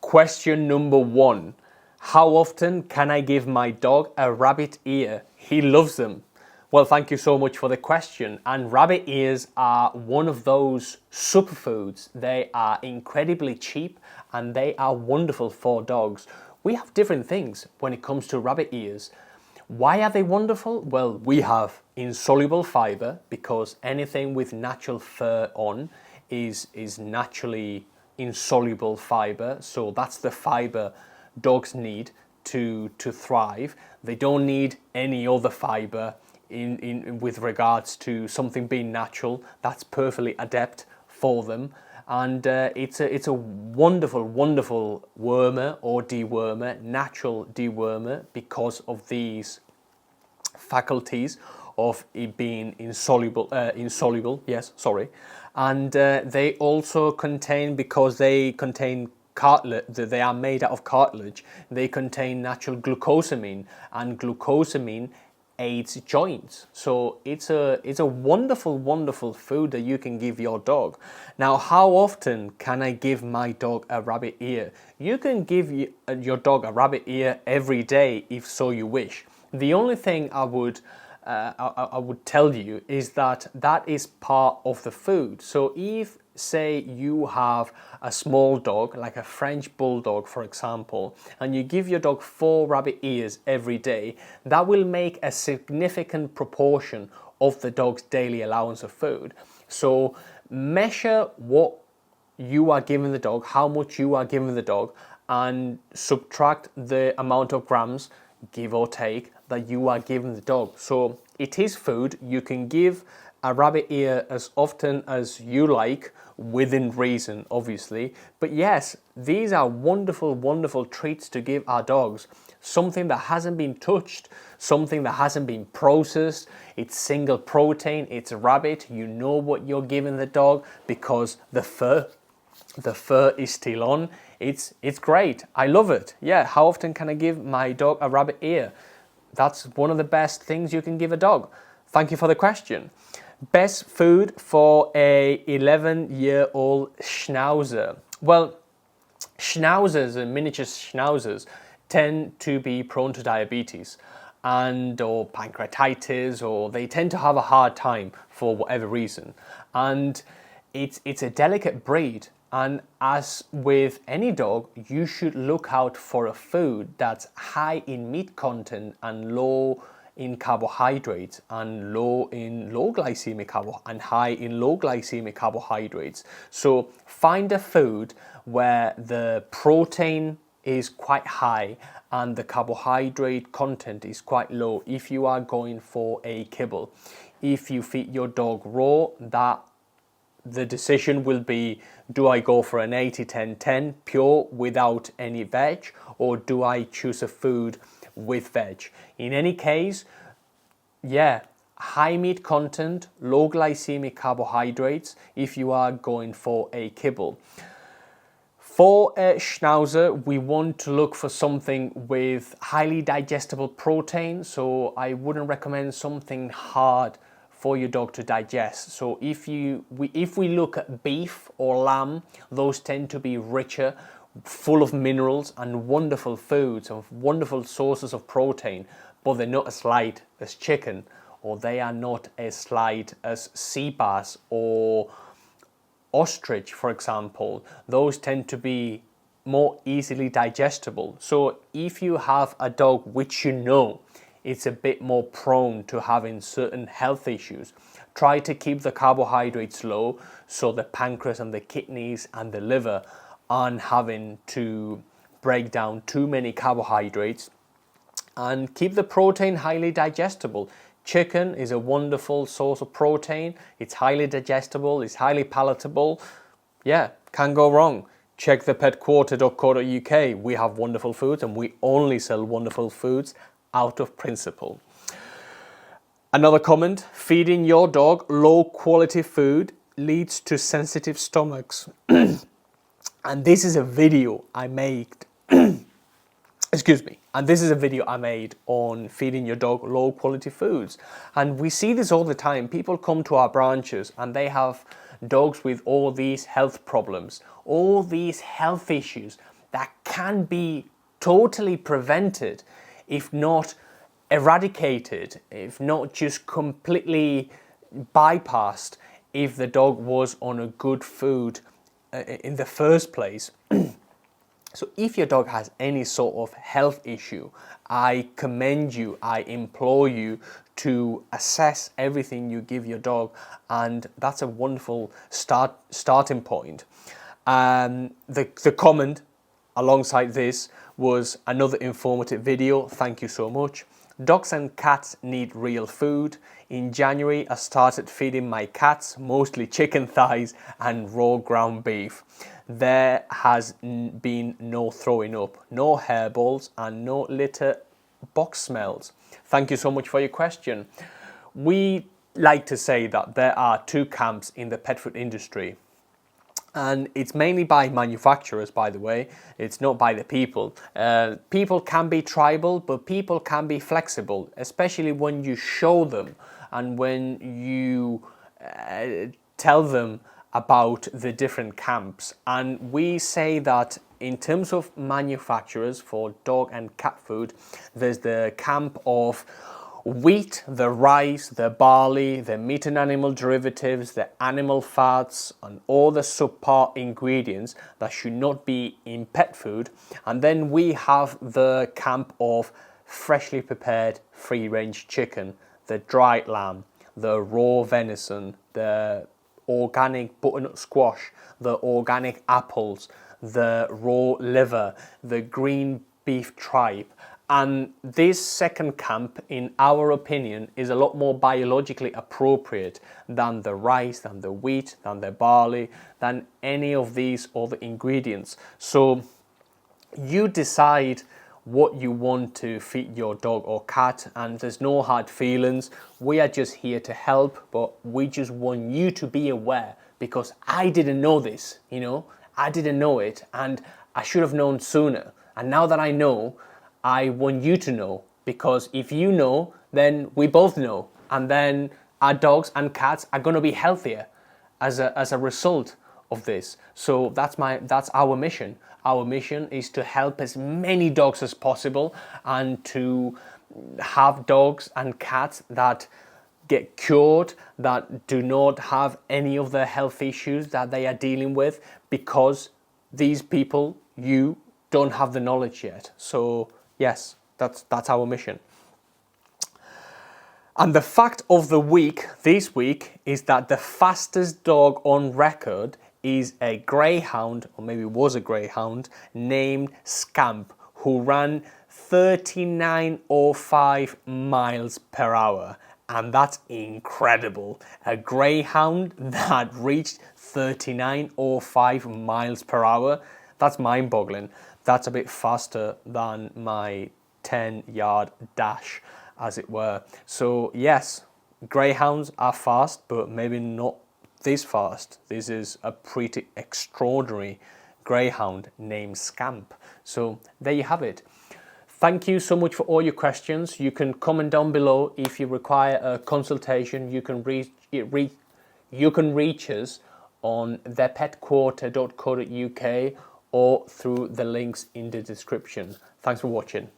Question number 1. How often can I give my dog a rabbit ear? He loves them. Well, thank you so much for the question. And rabbit ears are one of those superfoods. They are incredibly cheap and they are wonderful for dogs. We have different things when it comes to rabbit ears. Why are they wonderful? Well, we have insoluble fiber, because anything with natural fur on is naturally insoluble fiber. So that's the fiber dogs need to thrive. They don't need any other fiber in with regards to something being natural. That's perfectly adept for them. And it's a wonderful wormer or dewormer, natural dewormer, because of these faculties of it being insoluble. Yes, sorry. And they also contain, because they contain cartilage, they are made out of cartilage. They contain natural glucosamine, and glucosamine aids joints. So it's a wonderful food that you can give your dog. Now, how often can I give my dog a rabbit ear? You can give your dog a rabbit ear every day if so you wish. The only thing I would tell you is that is part of the food. So if, say, you have a small dog, like a French bulldog, for example, and you give your dog 4 rabbit ears every day, that will make a significant proportion of the dog's daily allowance of food. So measure what you are giving the dog, how much you are giving the dog, and subtract the amount of grams, give or take, that you are giving the dog. So it is food. You can give a rabbit ear as often as you like, within reason, obviously. But yes, these are wonderful treats to give our dogs. Something that hasn't been touched, something that hasn't been processed. It's single protein, it's rabbit. You know what you're giving the dog because the fur is still on. It's great. I love it. Yeah, how often can I give my dog a rabbit ear? That's one of the best things you can give a dog. Thank you for the question. Best food for a 11-year-old Schnauzer. Well, Schnauzers and miniature Schnauzers tend to be prone to diabetes or pancreatitis, or they tend to have a hard time for whatever reason. And it's a delicate breed. And as with any dog, you should look out for a food that's high in meat content and low in carbohydrates, and high in low glycemic carbohydrates. So find a food where the protein is quite high and the carbohydrate content is quite low if you are going for a kibble. If you feed your dog raw, the decision will be, do I go for an 80-10-10 pure without any veg, or do I choose a food with veg? In any case, yeah, high meat content, low glycemic carbohydrates if you are going for a kibble. For a Schnauzer, we want to look for something with highly digestible protein, so I wouldn't recommend something hard for your dog to digest. So if we look at beef or lamb, those tend to be richer, full of minerals and wonderful foods and wonderful sources of protein, but they're not as light as chicken, or they are not as light as sea bass or ostrich, for example. Those tend to be more easily digestible. So if you have a dog which you know it's a bit more prone to having certain health issues, try to keep the carbohydrates low so the pancreas and the kidneys and the liver aren't having to break down too many carbohydrates, and keep the protein highly digestible. Chicken is a wonderful source of protein. It's highly digestible, it's highly palatable. Yeah, can't go wrong. Check thepetquarter.co.uk. We have wonderful foods, and we only sell wonderful foods out of principle. Another comment: feeding your dog low quality food leads to sensitive stomachs. And this is a video I made and this is a video I made on feeding your dog low quality foods. And we see this all the time. People come to our branches and they have dogs with all these health problems, all these health issues. that can be totally prevented, if not eradicated, if not just completely bypassed, if the dog was on a good food in the first place. So if your dog has any sort of health issue, I commend you, I implore you to assess everything you give your dog, and that's a wonderful starting point. The comment alongside this was another informative video. Thank you so much. Dogs and cats need real food. In January, I started feeding my cats mostly chicken thighs and raw ground beef. There has been no throwing up, no hairballs, and no litter box smells. Thank you so much for your question. We like to say that there are two camps in the pet food industry. And it's mainly by manufacturers, by the way. It's not by the people. People can be tribal, but people can be flexible, especially when you show them and when you tell them about the different camps. And we say that in terms of manufacturers for dog and cat food, there's the camp of wheat, the rice, the barley, the meat and animal derivatives, the animal fats, and all the subpar ingredients that should not be in pet food. And then we have the camp of freshly prepared free-range chicken, the dried lamb, the raw venison, the organic butternut squash, the organic apples, the raw liver, the green beef tripe. And this second camp, in our opinion, is a lot more biologically appropriate than the rice, than the wheat, than the barley, than any of these other ingredients. So you decide what you want to feed your dog or cat, and there's no hard feelings. We are just here to help, but we just want you to be aware, because I didn't know this, I didn't know it, and I should have known sooner. And now that I know, I want you to know, because if you know, then we both know, and then our dogs and cats are going to be healthier as a result of this. So that's our mission. Our mission is to help as many dogs as possible, and to have dogs and cats that get cured, that do not have any of the health issues that they are dealing with, because these people, you don't have the knowledge yet. So yes, that's our mission. And the fact of the week this week is that the fastest dog on record is a greyhound, or maybe was a greyhound, named Scamp, who ran 39.05 miles per hour. And that's incredible. A greyhound that reached 39.05 miles per hour. That's mind-boggling. That's a bit faster than my 10-yard dash, as it were. So yes, greyhounds are fast, but maybe not this fast. This is a pretty extraordinary greyhound named Scamp. So there you have it. Thank you so much for all your questions. You can comment down below if you require a consultation. You can reach us on thepetquarter.co.uk or through the links in the description. Thanks for watching.